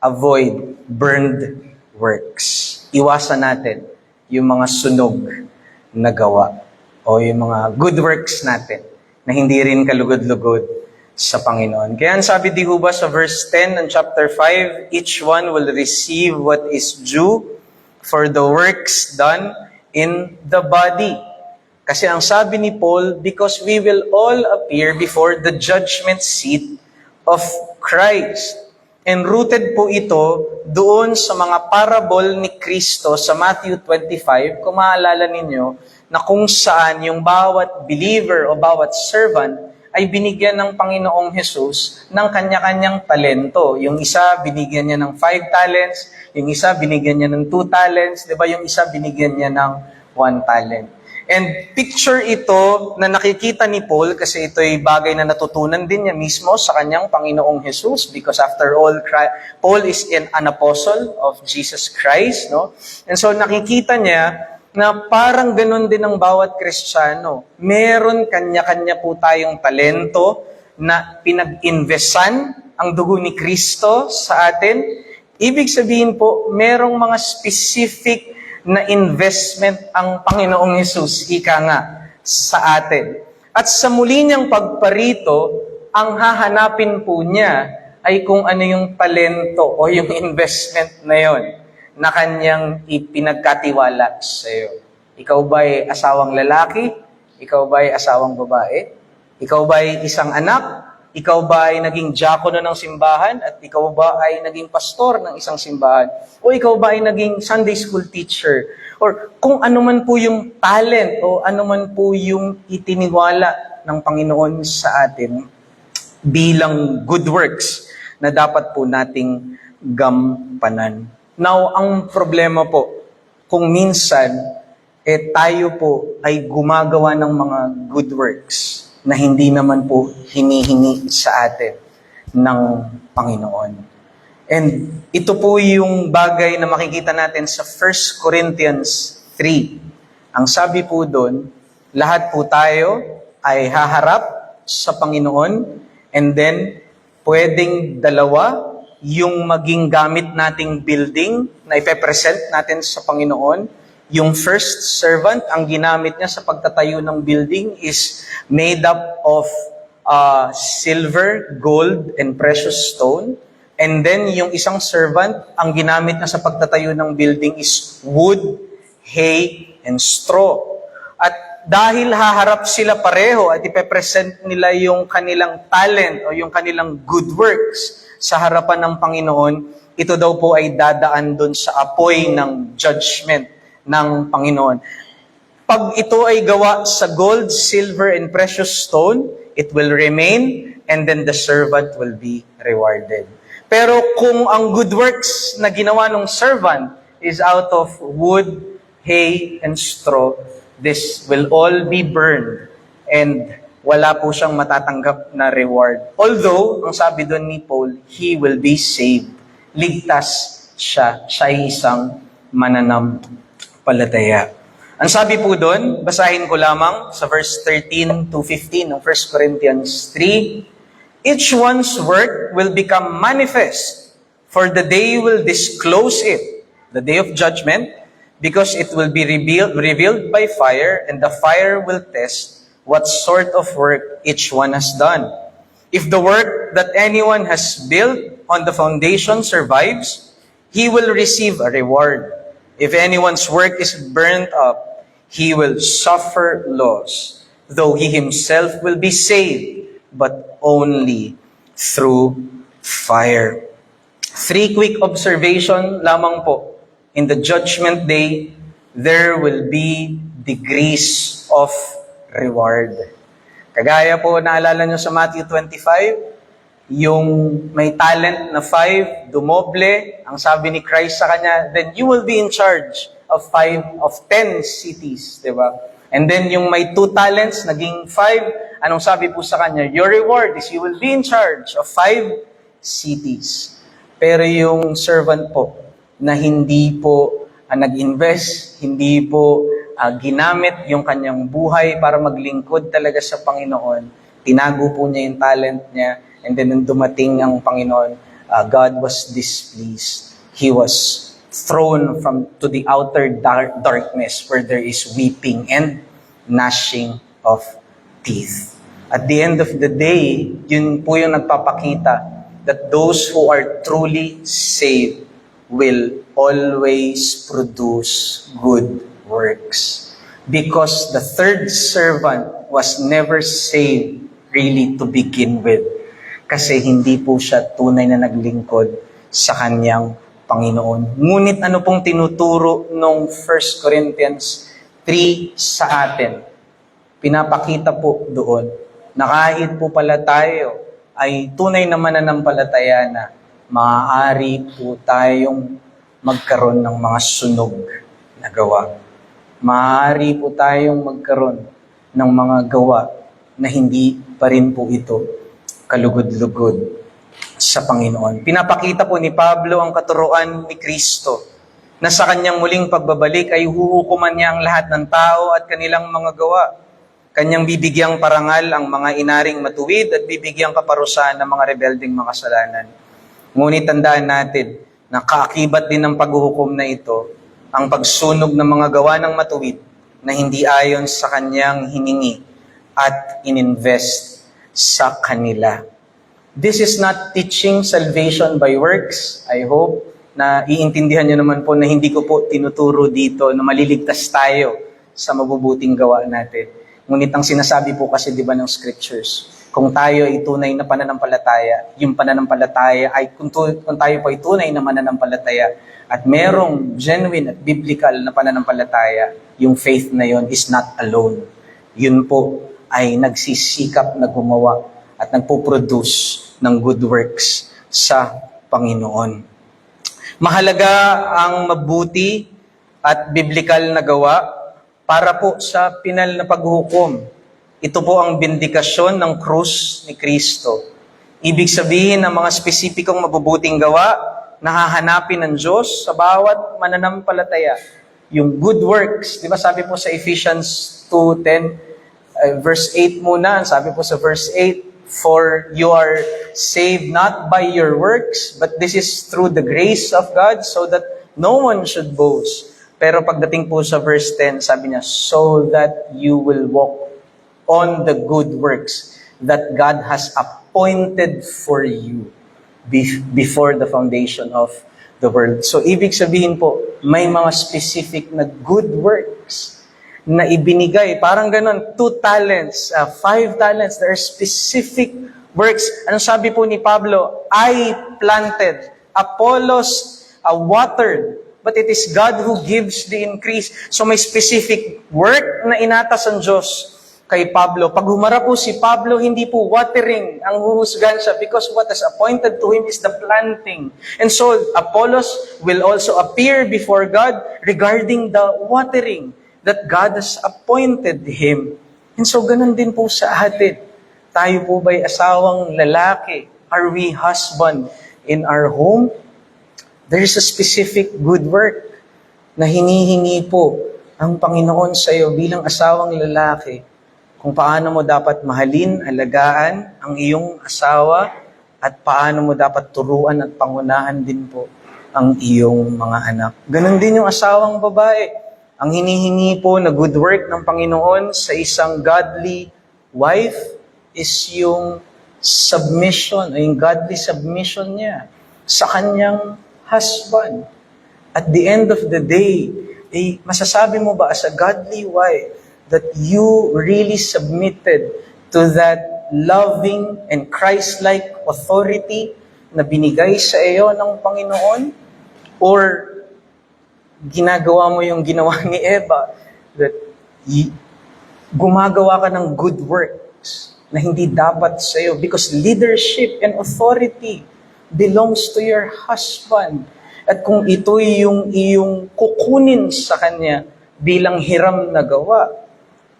avoid burned works. Iwasan natin yung mga sunog na gawa o yung mga good works natin na hindi rin kalugod-lugod sa Panginoon. Kaya sabi di ba sa verse 10 ng chapter 5, each one will receive what is due for the works done in the body. Kasi ang sabi ni Paul, because we will all appear before the judgment seat of Christ. And rooted po ito doon sa mga parable ni Kristo sa Matthew 25, kung maalala ninyo, na kung saan yung bawat believer o bawat servant ay binigyan ng Panginoong Hesus ng kanya-kanyang talento. Yung isa, binigyan niya ng 5 talents. Yung isa, binigyan niya ng 2 talents. Diba? Yung isa, binigyan niya ng 1 talent. And picture ito na nakikita ni Paul kasi ito'y bagay na natutunan din niya mismo sa kanyang Panginoong Jesus because after all, Paul is an apostle of Jesus Christ. No? And so nakikita niya na parang ganun din ang bawat Kristiyano. Meron kanya-kanya po tayong talento na pinag-investan ang dugo ni Kristo sa atin. Ibig sabihin po, merong mga specific na investment ang Panginoong Hesus, ika nga, sa atin. At sa muli niyang pagparito, ang hahanapin po niya ay kung ano yung talento o yung investment na yon na kanyang ipinagkatiwala sa iyo. Ikaw ba'y asawang lalaki? Ikaw ba'y asawang babae? Ikaw ba'y isang anak? Ikaw ba ay naging diakono ng simbahan? At ikaw ba ay naging pastor ng isang simbahan? O ikaw ba ay naging Sunday school teacher? Or kung ano man po yung talent o ano man po yung itiniwala ng Panginoon sa atin bilang good works na dapat po nating gampanan. Now, ang problema po, kung minsan, tayo po ay gumagawa ng mga good works na hindi naman po hinihingi sa atin ng Panginoon. And ito po yung bagay na makikita natin sa 1 Corinthians 3. Ang sabi po doon, lahat po tayo ay haharap sa Panginoon, and then pwedeng dalawa yung maging gamit nating building na ipepresent natin sa Panginoon. Yung first servant, ang ginamit niya sa pagtatayo ng building is made up of silver, gold, and precious stone. And then yung isang servant, ang ginamit niya sa pagtatayo ng building is wood, hay, and straw. At dahil haharap sila pareho at ipepresent nila yung kanilang talent o yung kanilang good works sa harapan ng Panginoon, ito daw po ay dadaan dun sa apoy ng judgment ng Panginoon. Pag ito ay gawa sa gold, silver, and precious stone, it will remain, and then the servant will be rewarded. Pero kung ang good works na ginawa ng servant is out of wood, hay, and straw, this will all be burned, and wala po siyang matatanggap na reward. Although, ang sabi doon ni Paul, he will be saved. Ligtas siya. Siya ay isang mananampalataya. Ang sabi po doon, basahin ko lamang sa verse 13 to 15 ng 1 Corinthians 3, each one's work will become manifest, for the day will disclose it, the day of judgment, because it will be revealed by fire, and the fire will test what sort of work each one has done. If the work that anyone has built on the foundation survives, he will receive a reward. If anyone's work is burnt up, he will suffer loss, though he himself will be saved, but only through fire. 3 quick observation lamang po. In the judgment day, there will be degrees of reward. Kagaya po, naalala nyo sa Matthew 25, yung may talent na 5, dumoble, ang sabi ni Christ sa kanya, then you will be in charge of 10 cities, di ba? And then yung may 2 talents, naging 5, anong sabi po sa kanya? Your reward is you will be in charge of 5 cities. Pero yung servant po, na hindi po nag-invest, hindi po ginamit yung kanyang buhay para maglingkod talaga sa Panginoon, tinago po niya yung talent niya, and then nung dumating ang Panginoon, God was displeased. He was thrown to the outer darkness where there is weeping and gnashing of teeth. At the end of the day, yun po yung nagpapakita that those who are truly saved will always produce good works. Because the third servant was never saved really to begin with. Kasi hindi po siya tunay na naglingkod sa kanyang Panginoon. Ngunit ano pong tinuturo nung 1 Corinthians 3 sa atin? Pinapakita po doon na kahit po pala tayo ay tunay na mananampalataya na maaari po tayong magkaroon ng mga sunog na gawa. Maaari po tayong magkaroon ng mga gawa na hindi pa rin po ito kalugod-lugod sa Panginoon. Pinapakita po ni Pablo ang katuruan ni Kristo na sa kanyang muling pagbabalik ay huhukuman niya ang lahat ng tao at kanilang mga gawa. Kanyang bibigyang parangal ang mga inaring matuwid at bibigyang kaparusahan ng mga rebelding makasalanan. Ngunit tandaan natin na kaakibat din ng paghuhukom na ito ang pagsunog ng mga gawa ng matuwid na hindi ayon sa kanyang hiningi at ininvest sa kanila. This is not teaching salvation by works. I hope na iintindihan nyo naman po na hindi ko po tinuturo dito na maliligtas tayo sa mabubuting gawa natin. Ngunit ang sinasabi po kasi, di ba, ng scriptures, kung tayo ay tunay na pananampalataya, yung pananampalataya ay, kung tayo po ay tunay na mananampalataya, at merong genuine at biblical na pananampalataya, yung faith na yon is not alone. Yun po ay nagsisikap na gumawa at nagpo-produce ng good works sa Panginoon. Mahalaga ang mabuti at biblical na gawa para po sa pinal na paghuhukom. Ito po ang bindikasyon ng krus ni Kristo. Ibig sabihin ng mga spesipikong mabubuting gawa nahahanapin ng Diyos sa bawat mananampalataya? Yung good works. Di ba sabi po sa Ephesians 2:10, verse 8 muna, sabi po sa verse 8, "For you are saved not by your works, but this is through the grace of God, so that no one should boast." Pero pagdating po sa verse 10, sabi niya, "So that you will walk on the good works that God has appointed for you before the foundation of the world." So, ibig sabihin po, may mga specific na good works na ibinigay. Parang ganon, 2 talents, 5 talents. There are specific works. Ano sabi po ni Pablo? "I planted, Apollos watered, but it is God who gives the increase." So may specific work na inatas ang Diyos kay Pablo. Pag humarap po si Pablo, hindi po watering ang huhusgahan siya, because what is appointed to him is the planting. And so Apollos will also appear before God regarding the watering that God has appointed him. And so ganun din po sa atin. Tayo po ba'y asawang lalaki? Are we husband in our home? There is a specific good work na hinihingi po ang Panginoon sa iyo bilang asawang lalaki, kung paano mo dapat mahalin, alagaan ang iyong asawa, at paano mo dapat turuan at pangunahan din po ang iyong mga anak. Ganon din yung asawang babae. Ang hinihingi po na good work ng Panginoon sa isang godly wife is yung submission, o yung godly submission niya sa kanyang husband. At the end of the day, masasabi mo ba as a godly wife that you really submitted to that loving and Christ-like authority na binigay sa iyo ng Panginoon? Or ginagawa mo yung ginawa ni Eva, that gumagawa ka ng good works na hindi dapat sa iyo, because leadership and authority belongs to your husband. At kung ito'y yung iyong kukunin sa kanya bilang hiram na gawa,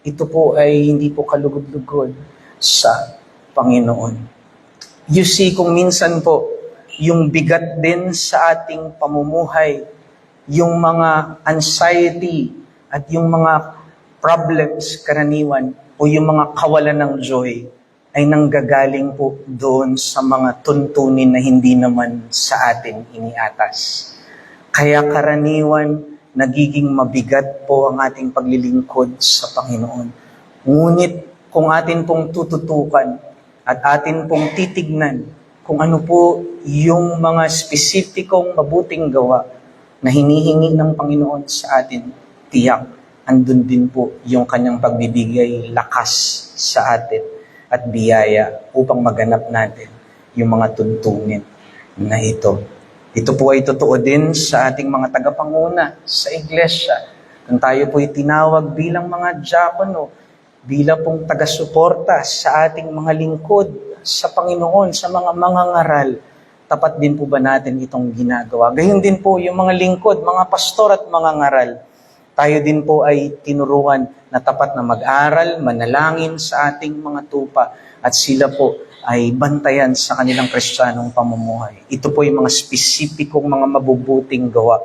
ito po ay hindi po kalugod-lugod sa Panginoon. You see, kung minsan po, yung bigat din sa ating pamumuhay, yung mga anxiety at yung mga problems karaniwan o yung mga kawalan ng joy ay nanggagaling po doon sa mga tuntunin na hindi naman sa atin iniatas. Kaya karaniwan, nagiging mabigat po ang ating paglilingkod sa Panginoon. Ngunit kung atin pong tututukan at atin pong titignan kung ano po yung mga spesipikong mabuting gawa na hinihingi ng Panginoon sa atin, tiyak, andun din po yung kanyang pagbibigay lakas sa atin at biyaya upang maganap natin yung mga tuntunin na ito. Ito po ay totoo din sa ating mga tagapanguna sa iglesia. Kung tayo po'y tinawag bilang mga diakono, bilang pong taga-suporta sa ating mga lingkod sa Panginoon, sa mga mangangaral, tapat din po ba natin itong ginagawa? Gayon din po yung mga lingkod, mga pastor at mga ngaral. Tayo din po ay tinuruan na tapat na mag-aral, manalangin sa ating mga tupa, at sila po ay bantayan sa kanilang Kristiyanong pamumuhay. Ito po yung mga spesipikong mga mabubuting gawa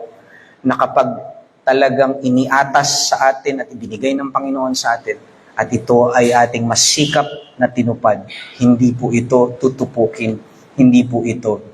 na kapag talagang iniatas sa atin at ibinigay ng Panginoon sa atin, at ito ay ating masikap na tinupad, hindi po ito tutupukin, hindi po ito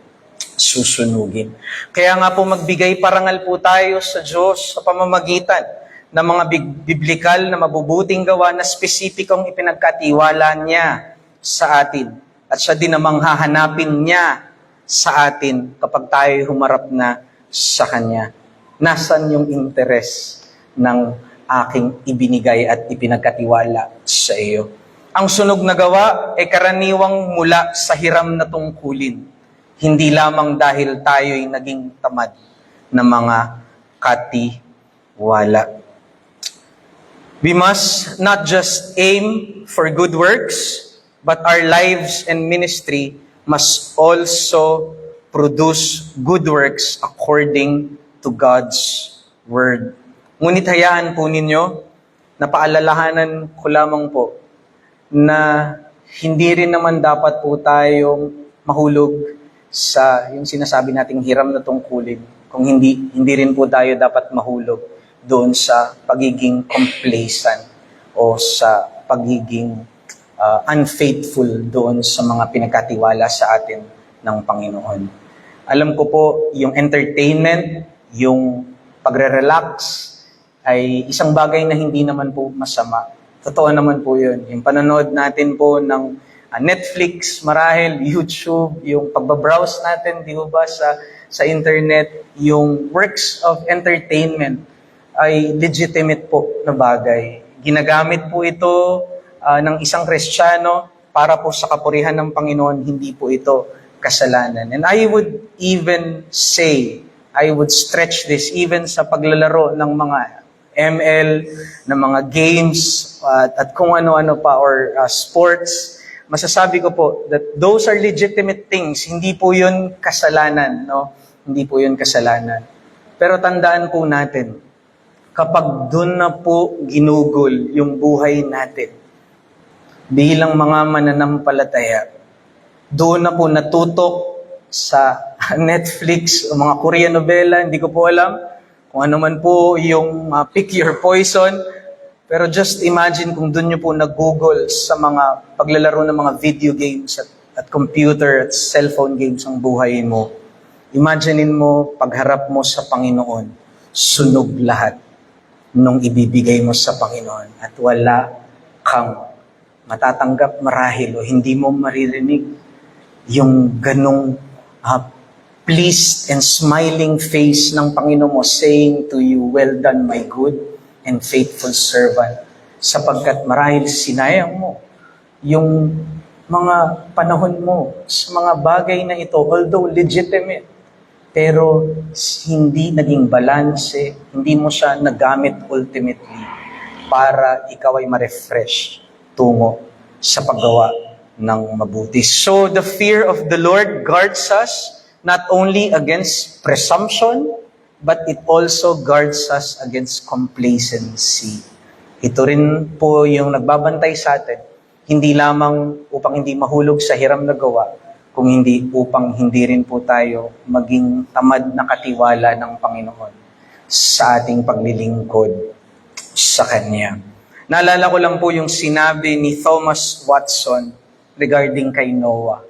susunugin. Kaya nga po magbigay parangal po tayo sa Diyos sa pamamagitan ng mga biblikal na mabubuting gawa na spesipikong ipinagkatiwala niya sa atin. At siya din namang hahanapin niya sa atin kapag tayo humarap na sa Kanya. Nasaan yung interes ng aking ibinigay at ipinagkatiwala sa iyo? Ang sunog na gawa ay karaniwang mula sa hiram na tungkulin. Hindi lamang dahil tayo'y naging tamad na mga katiwala. We must not just aim for good works, but our lives and ministry must also produce good works according to God's Word. Ngunit hayaan po ninyo, napaalalahanan ko lamang po na hindi rin naman dapat po tayong mahulog sa yung sinasabi nating hiram na tungkulin, kung hindi rin po tayo dapat mahulog doon sa pagiging complacent o sa pagiging unfaithful doon sa mga pinagkatiwala sa atin ng Panginoon. Alam ko po, yung entertainment, yung pagre-relax, ay isang bagay na hindi naman po masama. Totoo naman po yun. Yung panonood natin po ng Netflix, marahil, YouTube, yung pagbabrowse natin, di ba, sa internet, yung works of entertainment ay legitimate po na bagay. Ginagamit po ito ng isang Kristiyano para po sa kapurihan ng Panginoon, hindi po ito kasalanan. And I would even say, I would stretch this even sa paglalaro ng mga ML, ng mga games, at kung ano-ano pa, or sports. Masasabi ko po that those are legitimate things. Hindi po yun kasalanan, no? Hindi po yun kasalanan. Pero tandaan po natin, kapag doon na po ginugol yung buhay natin, bilang mga mananampalataya, doon na po natutok sa Netflix o mga Korean novela, hindi ko po alam kung ano man po yung pick your poison. Pero just imagine kung doon nyo po nag-google sa mga paglalaro ng mga video games at computer at cellphone games ang buhay mo. Imaginein mo, pagharap mo sa Panginoon, sunog lahat nung ibibigay mo sa Panginoon at wala kang matatanggap marahil o hindi mo maririnig yung ganong pleased and smiling face ng Panginoon mo saying to you, "Well done, my good and faithful servant," sapagkat marahil sinayang mo yung mga panahon mo sa mga bagay na ito, although legitimate, pero hindi naging balanse, hindi mo siya nagamit ultimately para ikaw ay ma-refresh tungo sa paggawa ng mabuti. So the fear of the Lord guards us not only against presumption, but it also guards us against complacency. Ito rin po yung nagbabantay sa atin, hindi lamang upang hindi mahulog sa hiram na gawa, kung hindi upang hindi rin po tayo maging tamad na katiwala ng Panginoon sa ating paglilingkod sa Kanya. Naalala ko lang po yung sinabi ni Thomas Watson regarding kay Noah.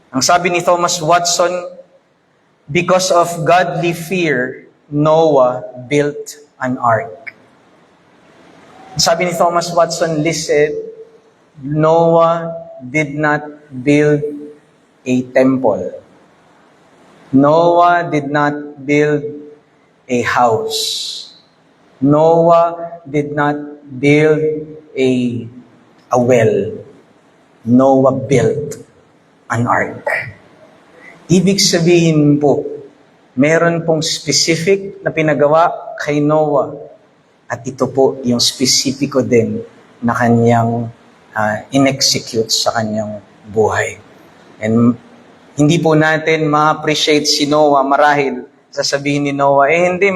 Ang sabi ni Thomas Watson, because of godly fear, Noah built an ark. Sabi ni Thomas Watson, listen, Noah did not build a temple. Noah did not build a house. Noah did not build a well. Noah built an ark. Ibig sabihin po, meron pong specific na pinagawa kay Noah at ito po yung specifico din na kanyang in-execute sa kanyang buhay. And hindi po natin ma-appreciate si Noah marahil sasabihin ni Noah, hindi,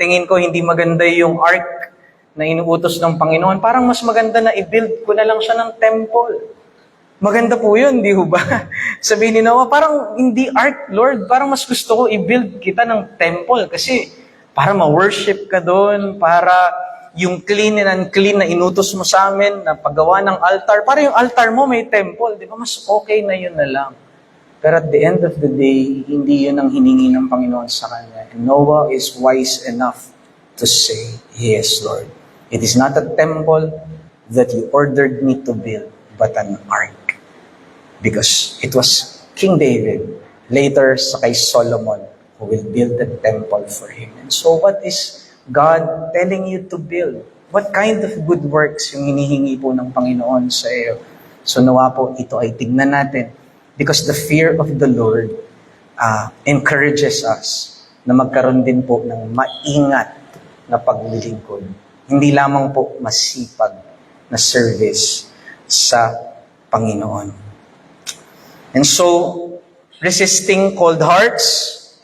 tingin ko hindi maganda yung ark na inuutos ng Panginoon. Parang mas maganda na i-build ko na lang siya ng temple. Maganda po yun, di ba? Sabihin ni Noah, parang hindi ark, Lord. Parang mas gusto ko i-build kita ng temple kasi para ma-worship ka doon, para yung clean and unclean na inutos mo sa amin, na paggawa ng altar, para yung altar mo may temple, di ba? Mas okay na yun na lang. Pero at the end of the day, hindi yun ang hiningi ng Panginoon sa kanya. And Noah is wise enough to say, "Yes, Lord. It is not a temple that you ordered me to build, but an ark." Because it was King David, later sa kay Solomon, who will build the temple for him. And so what is God telling you to build? What kind of good works yung hinihingi po ng Panginoon sa iyo? So nawa po ito ay tignan natin. Because the fear of the Lord encourages us na magkaroon din po ng maingat na paglilingkod. Hindi lamang po masipag na service sa Panginoon. And so, resisting cold hearts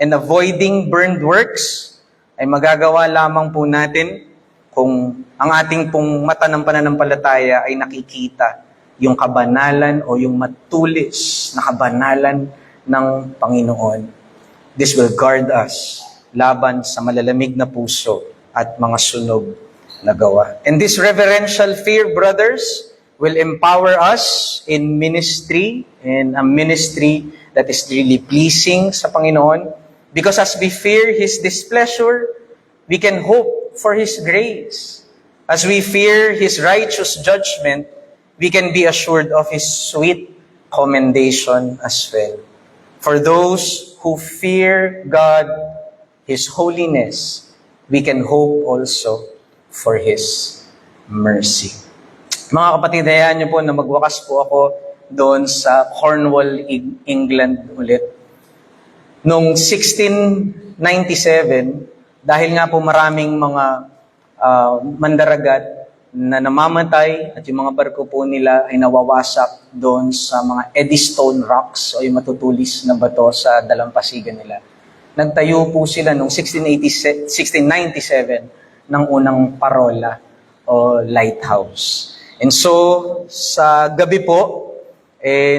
and avoiding burned works ay magagawa lamang po natin kung ang ating pong mata ng pananampalataya ay nakikita yung kabanalan o yung matulis na kabanalan ng Panginoon. This will guard us laban sa malalamig na puso at mga sunog na gawa. And this reverential fear, brothers, will empower us in ministry, and a ministry that is really pleasing sa Panginoon. Because as we fear His displeasure, we can hope for His grace. As we fear His righteous judgment, we can be assured of His sweet commendation as well. For those who fear God, His holiness, we can hope also for His mercy. Mga kapatid, hayaan niyo po na magwakas po ako doon sa Cornwall, England ulit. Noong 1697, dahil nga po maraming mga mandaragat na namamatay at yung mga barko po nila ay nawawasak doon sa mga Eddystone Rocks o yung matutulis na bato sa dalampasigan nila. Nagtayo po sila noong 1697 ng unang parola o lighthouse. And so, sa gabi po,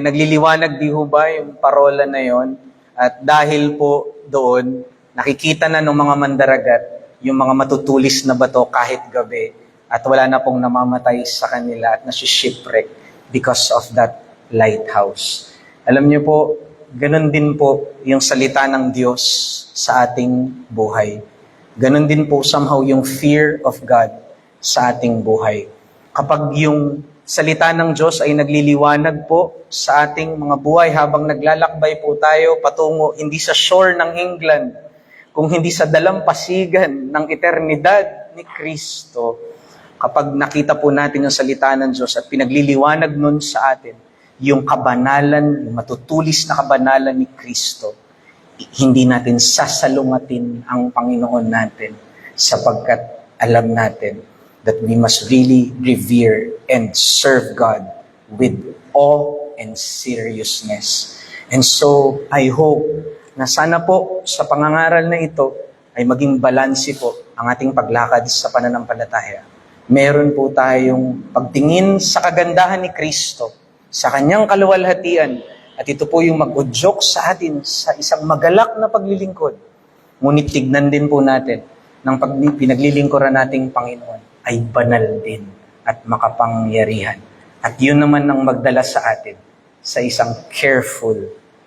nagliliwanag di ho ba yung parola na yon? At dahil po doon, nakikita na ng mga mandaragat yung mga matutulis na bato kahit gabi. At wala na pong namamatay sa kanila at nasi-shipwreck because of that lighthouse. Alam niyo po, ganun din po yung salita ng Diyos sa ating buhay. Ganun din po somehow yung fear of God sa ating buhay. Kapag yung salita ng Diyos ay nagliliwanag po sa ating mga buhay habang naglalakbay po tayo patungo hindi sa shore ng England, kung hindi sa dalampasigan ng eternidad ni Kristo. Kapag nakita po natin yung salita ng Diyos at pinagliliwanag nun sa atin, yung kabanalan, yung matutulis na kabanalan ni Kristo, hindi natin sasalungatin ang Panginoon natin sapagkat alam natin that we must really revere and serve God with awe and seriousness. And so, I hope na sana po sa pangangaral na ito ay maging balanse po ang ating paglakad sa pananampalataya. Meron po tayong pagtingin sa kagandahan ni Kristo, sa kanyang kaluwalhatian, at ito po yung mag-udyok sa atin sa isang magalak na paglilingkod. Ngunit tignan din po natin ng pinaglilingkuran nating Panginoon ay banal din at makapangyarihan. At yun naman ang magdala sa atin sa isang careful,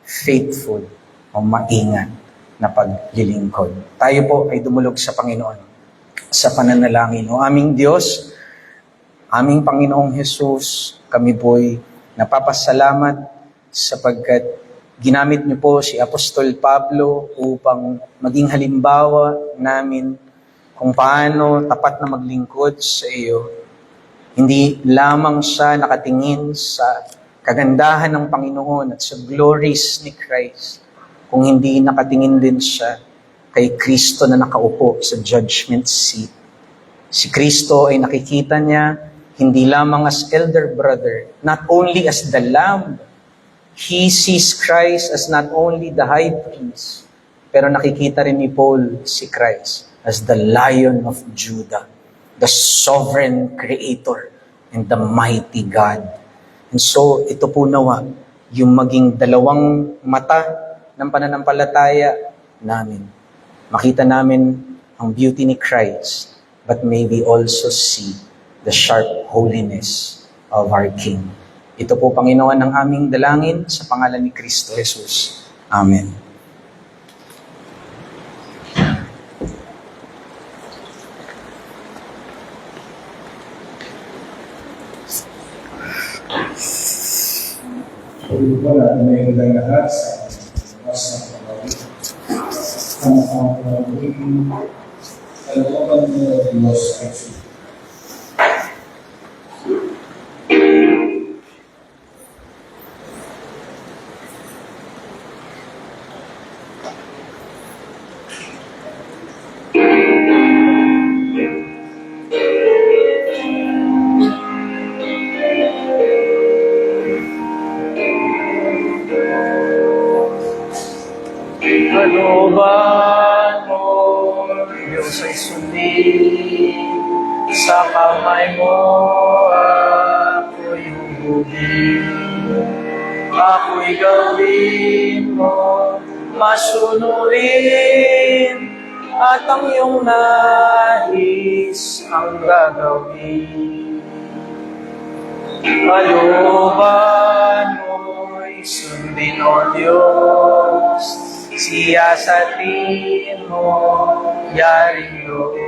faithful, o maingat na paglilingkod. Tayo po ay dumulog sa Panginoon sa pananalangin. O aming Diyos, aming Panginoong Jesus, kami po'y napapasalamat sapagkat ginamit niyo po si Apostol Pablo upang maging halimbawa namin kung paano tapat na maglingkod sa iyo. Hindi lamang siya nakatingin sa kagandahan ng Panginoon at sa glories ni Christ, kung hindi nakatingin din siya kay Kristo na nakaupo sa judgment seat. Si Kristo ay nakikita niya hindi lamang as elder brother, not only as the Lamb. He sees Christ as not only the high priest, pero nakikita rin ni Paul si Christ as the Lion of Judah, the sovereign creator, and the mighty God. And so, ito po nawa, yung maging dalawang mata ng pananampalataya namin. Makita namin ang beauty ni Christ, but may we also see the sharp holiness of our King. Ito po, Panginoon, ang aming dalangin sa pangalan ni Kristo Jesus. Amen. Pagod po natin na yung lahat sa mas ng pagawin. Ang kalooban ng Diyos ay siya. Kalooban mo, Diyos ay sundin. Sa kamay mo, ako'y hubugin. Ako'y mo'y gawin mo, masunurin, at ang iyong nais ang gagawin. Kalooban mo'y sundin, O Diyos, siyasatin mo, yaring loob.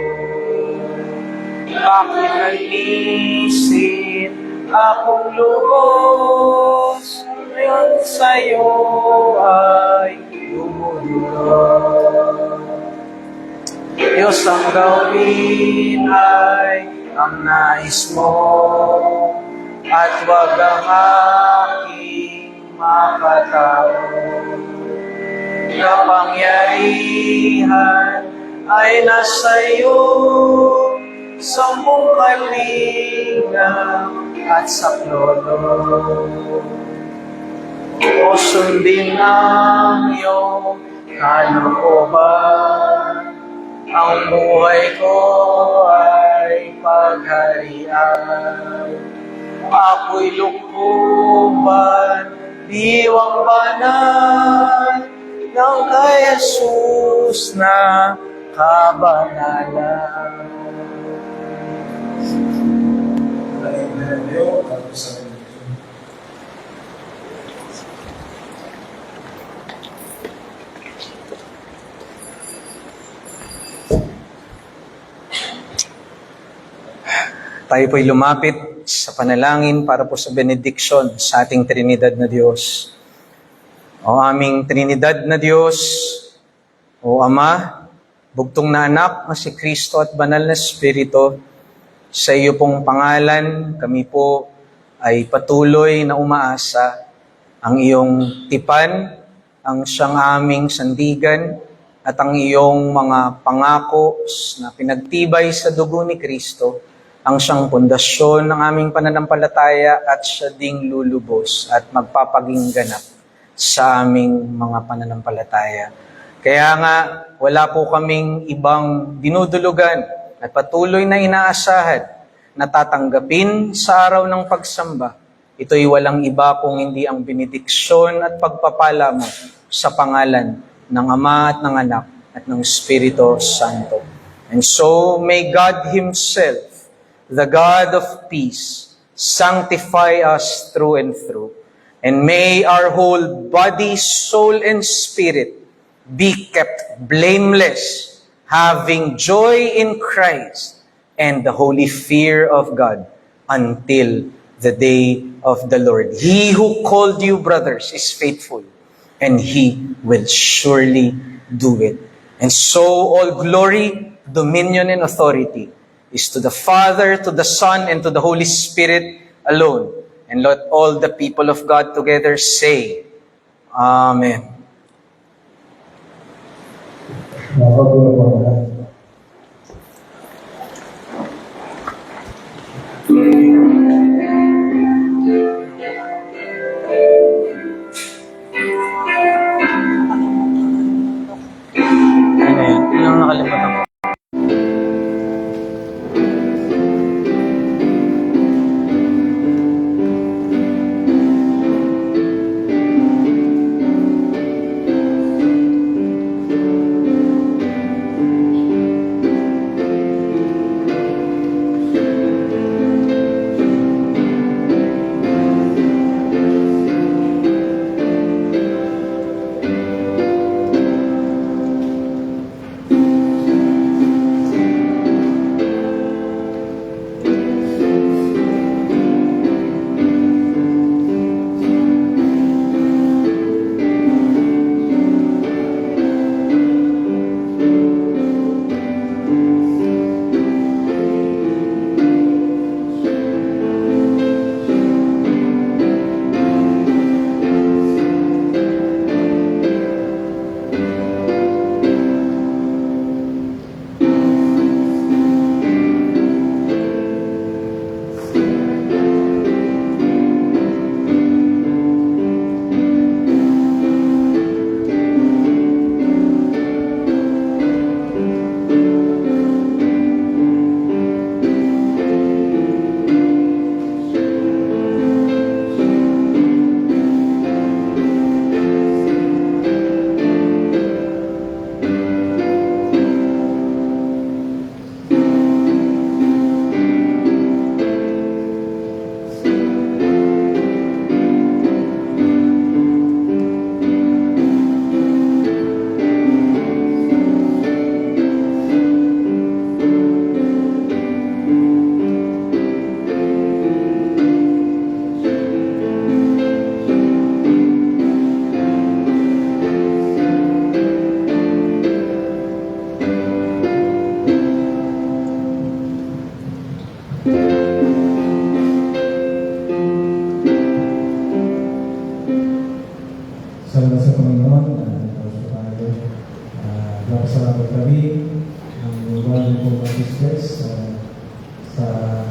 Aking nalisin, akong lubos, ngayon sa'yo ay lumulunod. Diyos, ang gawin ay ang nais mo, at wag ang aking makatao. Kapangyarihan ay nasa iyo, sa buong kalingap at saklolo. O sundin ang iyong kalooban, ang buhay ko ay pagharian. Ako'y lukuban, diwang banal, ng kay Jesus na kabanalan. Tayo po'y lumapit sa panalangin para po sa benediction sa ating Trinidad na Diyos. O aming Trinidad na Diyos, O Ama, bugtong na anak na si Kristo at banal na Espiritu, sa iyo pong pangalan, kami po ay patuloy na umaasa ang iyong tipan, ang siyang aming sandigan, at ang iyong mga pangako na pinagtibay sa dugo ni Kristo, ang siyang pundasyon ng aming pananampalataya at siya ding lulubos at magpapaging ganap sa aming mga pananampalataya. Kaya nga, wala po kaming ibang dinudulugan at patuloy na inaasahan na tatanggapin sa araw ng pagsamba. Ito'y walang iba kung hindi ang benediksyon at pagpapala mo sa pangalan ng Ama at ng Anak at ng Espiritu Santo. And so, may God Himself, the God of peace, sanctify us through and through. And may our whole body, soul, and spirit be kept blameless, having joy in Christ and the holy fear of God until the day of the Lord. He who called you, brothers, is faithful, and He will surely do it. And so all glory, dominion, and authority is to the Father, to the Son, and to the Holy Spirit alone. And let all the people of God together say, Amen. Ano nakalimutan ko?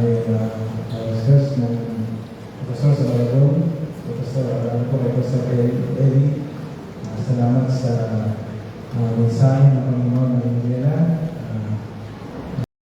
ay discuss ng Professor sa Baladong, Professor Eddie. Salamat sa mensahe ng Panginoon na nila.